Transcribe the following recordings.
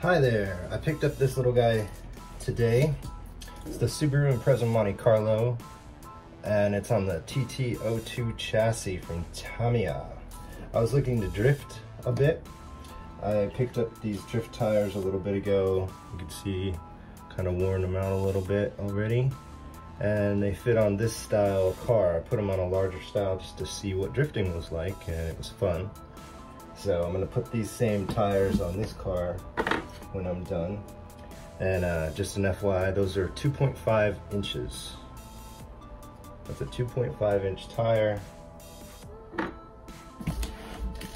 Hi there, I picked up this little guy today. It's the Subaru Impreza Monte-Carlo, and it's on the TT-02 chassis from Tamiya. I was looking to drift a bit. I picked up these drift tires a little bit ago. You can see, kind of worn them out a little bit already. And they fit on this style car. I put them on a larger style just to see what drifting was like, and it was fun. So I'm gonna put these same tires on this car when I'm done. And just an FYI, those are 2.5 inches. That's a 2.5 inch tire.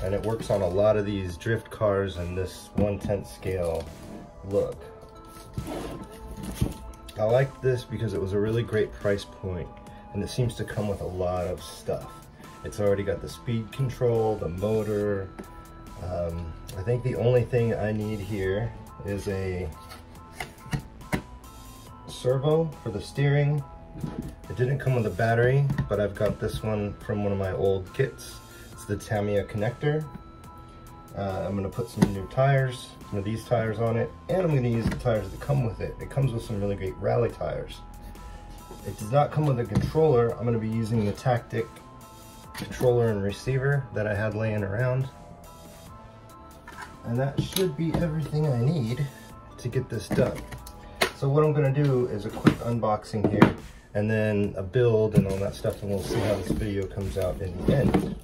And it works on a lot of these drift cars and this 1/10 scale look. I like this because it was a really great price point, and it seems to come with a lot of stuff. It's already got the speed control, the motor. I think the only thing I need here is a servo for the steering. It didn't come with a battery, but I've got this one from one of my old kits. It's the Tamiya connector. I'm gonna put some new tires, some of these tires on it, and I'm gonna use the tires that come with it. It comes with some really great rally tires. It does not come with a controller. I'm gonna be using the Tactic controller and receiver that I had laying around. And that should be everything I need to get this done. So what I'm gonna do is a quick unboxing here, and then a build and all that stuff, and we'll see how this video comes out in the end.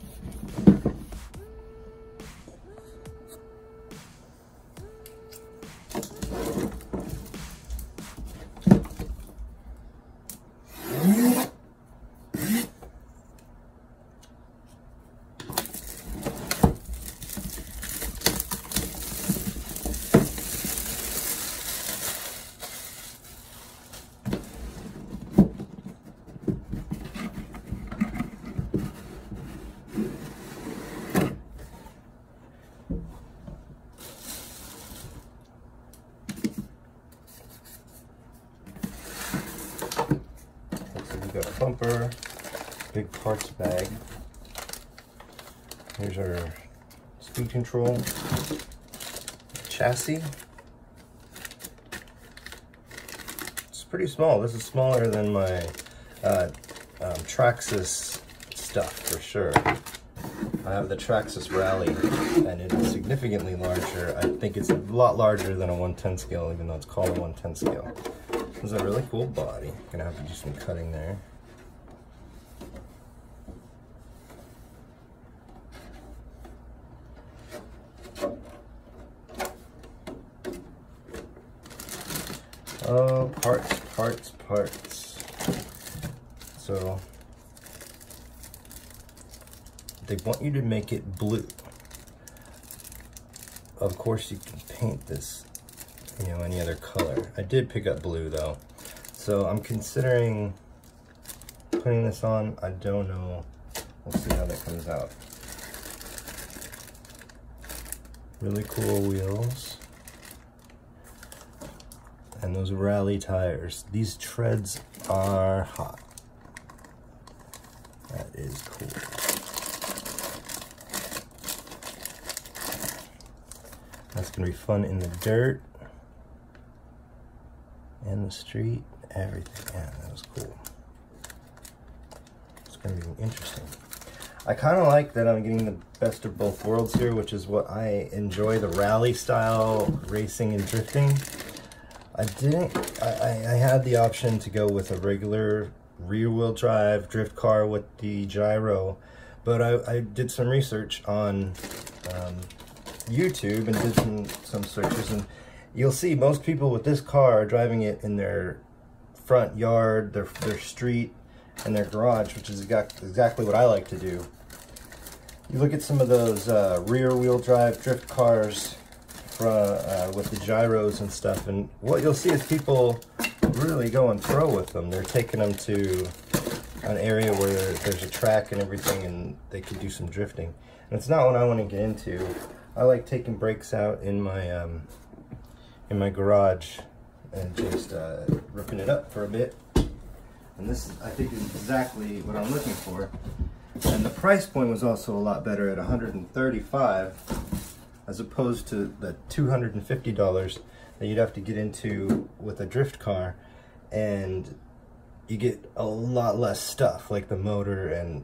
Got a bumper, big parts bag. Here's our speed control, chassis. It's pretty small. This is smaller than my Traxxas stuff for sure. I have the Traxxas Rally, and it is significantly larger. I think it's a lot larger than a 1/10 scale, even though it's called a 1/10 scale. This is a really cool body. Gonna have to do some cutting there. Oh, parts. So they want you to make it blue. Of course you can paint this, you know, any other color. I did pick up blue though, so I'm considering putting this on. I don't know, we'll see how that comes out. Really cool wheels, and those rally tires. These treads are hot. That is cool. That's gonna be fun in the dirt and the street, everything. Yeah, that was cool. It's gonna be interesting. I kind of like that I'm getting the best of both worlds here, which is what I enjoy, the rally style racing and drifting. I had the option to go with a regular rear wheel drive drift car with the gyro, but I did some research on YouTube and did some searches, and you'll see most people with this car are driving it in their front yard, their street, and their garage, which is exactly what I like to do. You look at some of those rear wheel drive drift cars with the gyros and stuff, and what you'll see is people really going pro with them. They're taking them to an area where there's a track and everything, and they can do some drifting. And it's not what I want to get into. I like taking brakes out in my garage and just ripping it up for a bit. And this, I think, is exactly what I'm looking for. And the price point was also a lot better at $135. as opposed to the $250 that you'd have to get into with a drift car, and you get a lot less stuff like the motor and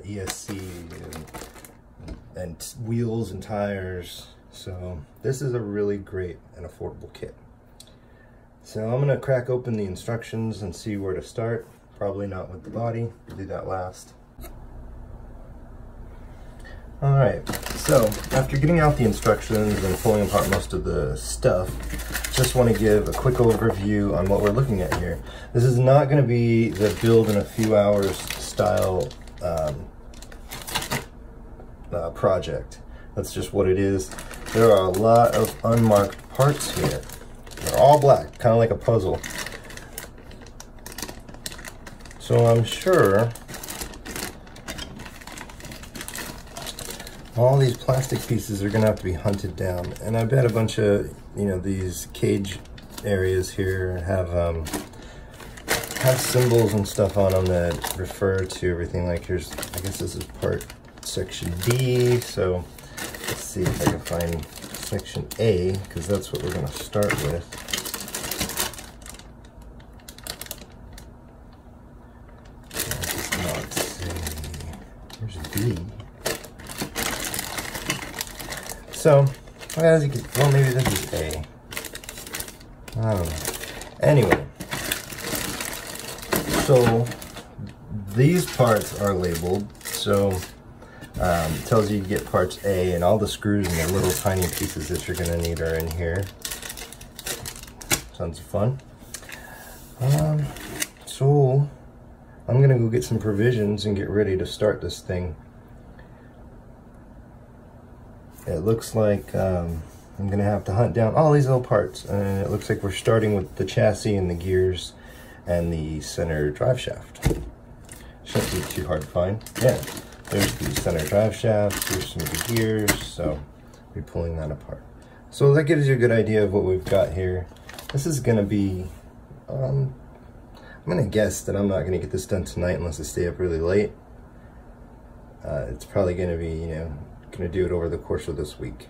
ESC and wheels and tires. So this is a really great and affordable kit. So I'm gonna crack open the instructions and see where to start. Probably not with the body, we'll do that last. Alright, so after getting out the instructions and pulling apart most of the stuff, just want to give a quick overview on what we're looking at here. This is not going to be the build in a few hours style project. That's just what it is. There are a lot of unmarked parts here. They're all black, kind of like a puzzle. So I'm sure all these plastic pieces are gonna have to be hunted down, and I bet a bunch of, you know, these cage areas here have symbols and stuff on them that refer to everything. Like here's, I guess this is part section D, so let's see if I can find section A, because that's what we're gonna start with. Here's B. So, as you can, well, maybe this is A. I don't know. Anyway, so these parts are labeled. So it tells you to get parts A, and all the screws and the little tiny pieces that you're gonna need are in here. Sounds fun. So I'm gonna go get some provisions and get ready to start this thing. It looks like I'm gonna have to hunt down all these little parts, and it looks like we're starting with the chassis and the gears and the center drive shaft. Shouldn't be too hard to find. Yeah, there's the center drive shaft, here's some of the gears, so we're pulling that apart. So that gives you a good idea of what we've got here. This is gonna be, I'm gonna guess that I'm not gonna get this done tonight unless I stay up really late. It's probably gonna be, you know, gonna do it over the course of this week.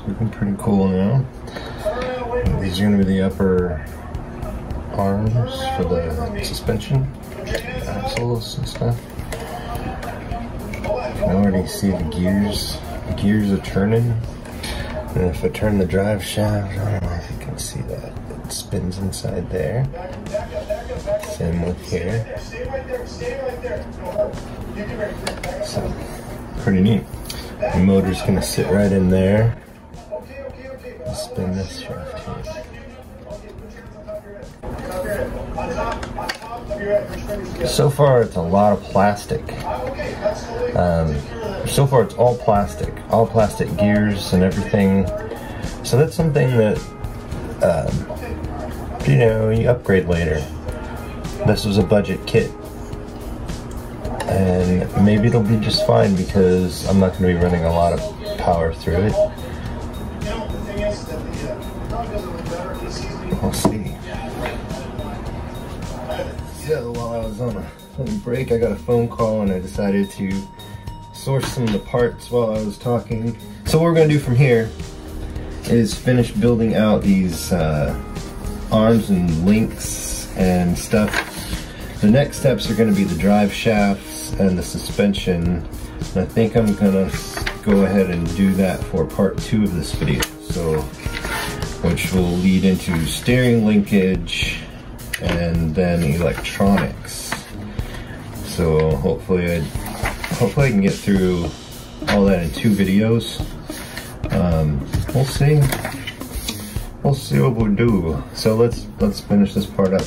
looking pretty cool now. These are going to be the upper arms for the suspension, axles and stuff. You can already see the gears. The gears are turning. And if I turn the drive shaft, I don't know if you can see that. It spins inside there. Same with here. So, pretty neat. The motor's gonna sit right in there. Spin this shaft here. So far, it's a lot of plastic. So far, it's all plastic gears and everything. So that's something that, you know, you upgrade later. This was a budget kit. And maybe it'll be just fine because I'm not going to be running a lot of power through it. We'll see. So while I was on a break, I got a phone call and I decided to source some of the parts while I was talking. So what we're going to do from here is finish building out these arms and links and stuff. The next steps are going to be the drive shafts and the suspension. And I think I'm going to go ahead and do that for part 2 of this video. So, which will lead into steering linkage and then electronics. So hopefully I can get through all that in 2 videos. We'll see. We'll see what we'll do. So let's finish this part up.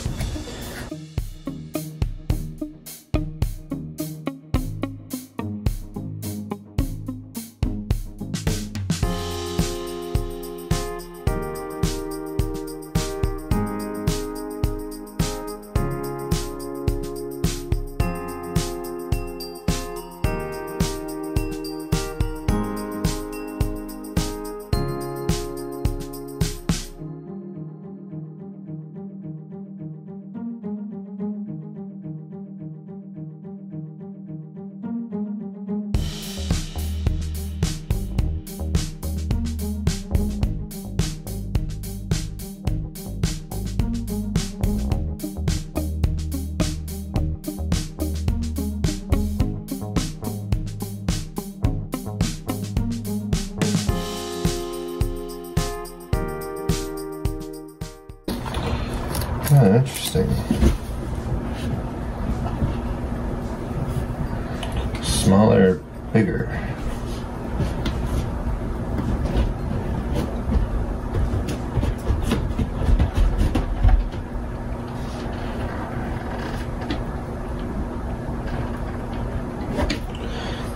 Oh, interesting. Smaller, bigger.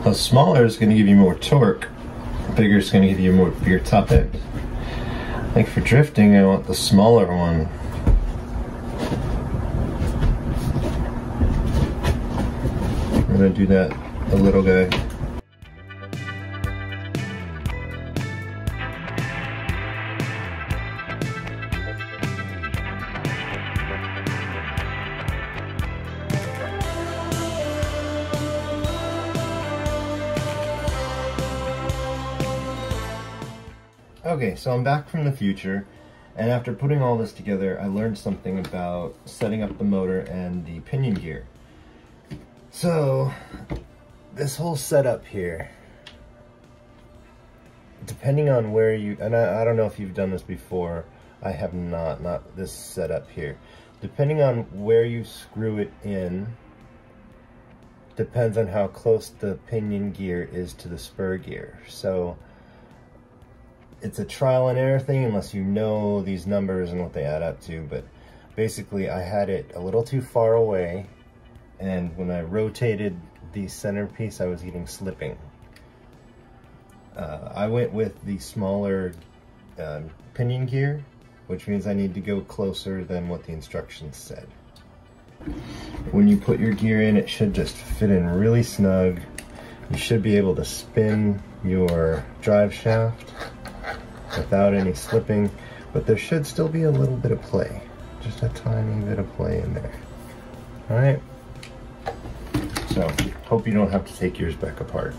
So smaller is going to give you more torque. Bigger is going to give you more bigger top end. Like for drifting, I want the smaller one. I'm going to do that a little guy. Okay, so I'm back from the future, and after putting all this together, I learned something about setting up the motor and the pinion gear. So, this whole setup here, depending on where you, and I don't know if you've done this before, I have not this setup here. Depending on where you screw it in, depends on how close the pinion gear is to the spur gear. So, it's a trial and error thing unless you know these numbers and what they add up to, but basically I had it a little too far away, and when I rotated the centerpiece I was getting slipping. I went with the smaller pinion gear, which means I need to go closer than what the instructions said. When you put your gear in, it should just fit in really snug. You should be able to spin your drive shaft without any slipping, but there should still be a little bit of play. Just a tiny bit of play in there. Alright? So, hope you don't have to take yours back apart.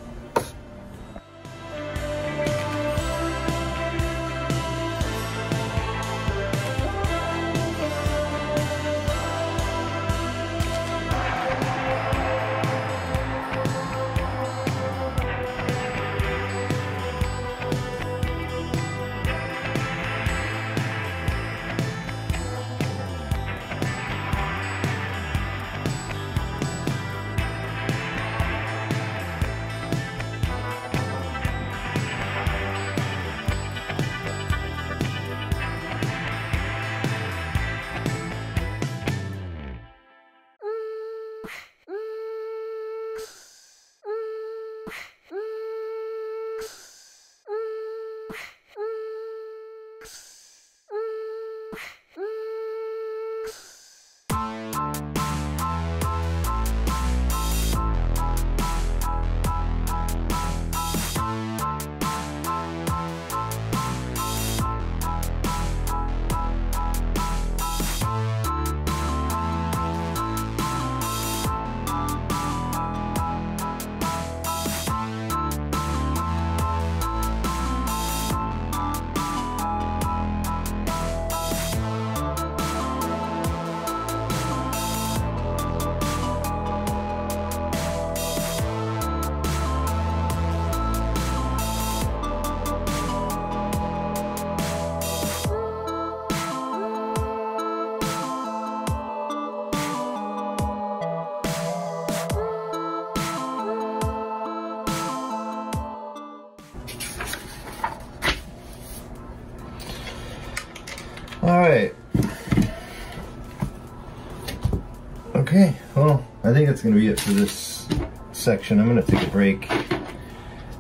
Okay, well, I think that's going to be it for this section. I'm going to take a break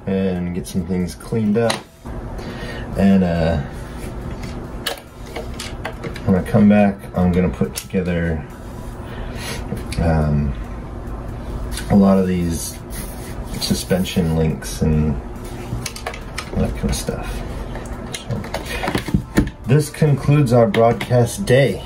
and get some things cleaned up. And when I come back, I'm going to put together a lot of these suspension links and that kind of stuff. So, this concludes our broadcast day.